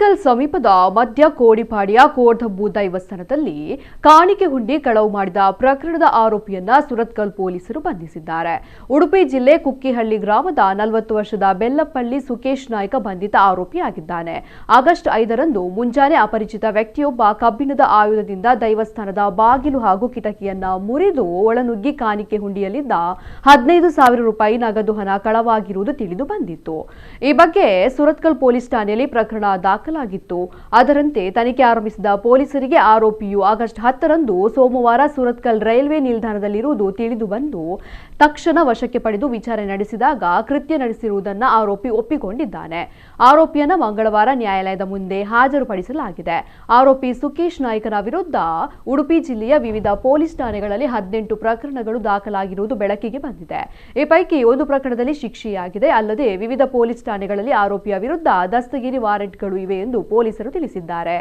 ಸುರತ್ಕಲ್ ಸಮೀಪದ ಮಧ್ಯ ಕೋಡಿಪಾಡಿಯ ಕೋರ್ಧಬ್ಬು ದೈವಸ್ಥಾನದಲ್ಲಿ ಕಾಣಿಕೆ ಹುಂಡಿ ಕಳವು ಮಾಡಿದ ಪ್ರಕರಣದ ಆರೋಪಿಯನ್ನ ಸುರತ್ಕಲ್ ಪೊಲೀಸರು ಬಂಧಿಸಿದ್ದಾರೆ. ಉಡುಪಿ ಜಿಲ್ಲೆ ಕುಕ್ಕಿಹಳ್ಳಿ ಗ್ರಾಮದ 40 ವರ್ಷದ ಬೆಲ್ಲಪಳ್ಳಿ ಸುಕೇಶ್ ನಾಯ್ಕ ಬಂಧಿತ ಆರೋಪಿಯಾಗಿದ್ದಾನೆ. ಆಗಸ್ಟ್ 5ರಂದು ಮುಂಜಾನೆ ಅಪರಿಚಿತ ವ್ಯಕ್ತಿಯೊಬ್ಬ ಕಬ್ಬಿಣದ ಆಯುಧದಿಂದ ದೈವಸ್ಥಾನದ ಬಾಗಿಲು ಹಾಗೂ ಕಿಟಕಿಯನ್ನ ಮುರಿದು ಒಳನುಗ್ಗಿ ಕಾಣಿಕೆ ಹುಂಡಿಯಲ್ಲಿದ್ದ 15,000 ರೂಪಾಯಿ ನಗದು ಹಣ ಕಳವಾಗಿರುವುದು ತಿಳಿದು ಬಂದಿತ್ತು. ಈ ಬಗ್ಗೆ ಸುರತ್ಕಲ್ ಪೊಲೀಸ್ ಠಾಣೆಯಲ್ಲಿ ಪ್ರಕರಣ ದಾಖಲಾಗಿತ್ತು. ಅದರಂತೆ ತನಿಖೆ ಆರಂಭಿಸಿದ ಪೊಲೀಸರಿಗೆ ಆರೋಪಿಯು ಆಗಸ್ಟ್ 10ರಂದು ಸೋಮವಾರ ಸುರತ್ಕಲ್ ರೈಲ್ವೆ ನಿಲ್ದಾಣದಲ್ಲಿರುವುದು ತಿಳಿದು ಬಂದು ತಕ್ಷಣ ವಶಕ್ಕೆ ಪಡೆದು ವಿಚಾರಣೆ ನಡೆಸಿದಾಗ ಕೃತ್ಯ ನಡೆಸಿರುವುದನ್ನು ಆರೋಪಿ ಒಪ್ಪಿಕೊಂಡಿದ್ದಾನೆ. ಆರೋಪಿಯನ್ನ ಮಂಗಳವಾರ ನ್ಯಾಯಾಲಯದ ಮುಂದೆ ಹಾಜರುಪಡಿಸಲಾಗಿದೆ. ಆರೋಪಿ ಸುಕೇಶ್ ನಾಯ್ಕನ ವಿರುದ್ಧ ಉಡುಪಿ ಜಿಲ್ಲೆಯ ವಿವಿಧ ಪೊಲೀಸ್ ಠಾಣೆಗಳಲ್ಲಿ 18 ಪ್ರಕರಣಗಳು ದಾಖಲಾಗಿರುವುದು ಬೆಳಕಿಗೆ ಬಂದಿದೆ. ಈ ಪೈಕಿ ಒಂದು ಪ್ರಕರಣದಲ್ಲಿ ಶಿಕ್ಷೆಯಾಗಿದೆ. ಅಲ್ಲದೆ ವಿವಿಧ ಪೊಲೀಸ್ ಠಾಣೆಗಳಲ್ಲಿ ಆರೋಪಿಯ ವಿರುದ್ಧ ದಸ್ತಗಿರಿ ವಾರೆಂಟ್ಗಳು ಇವೆ ಎಂದು ಪೊಲೀಸರು ತಿಳಿಸಿದ್ದಾರೆ.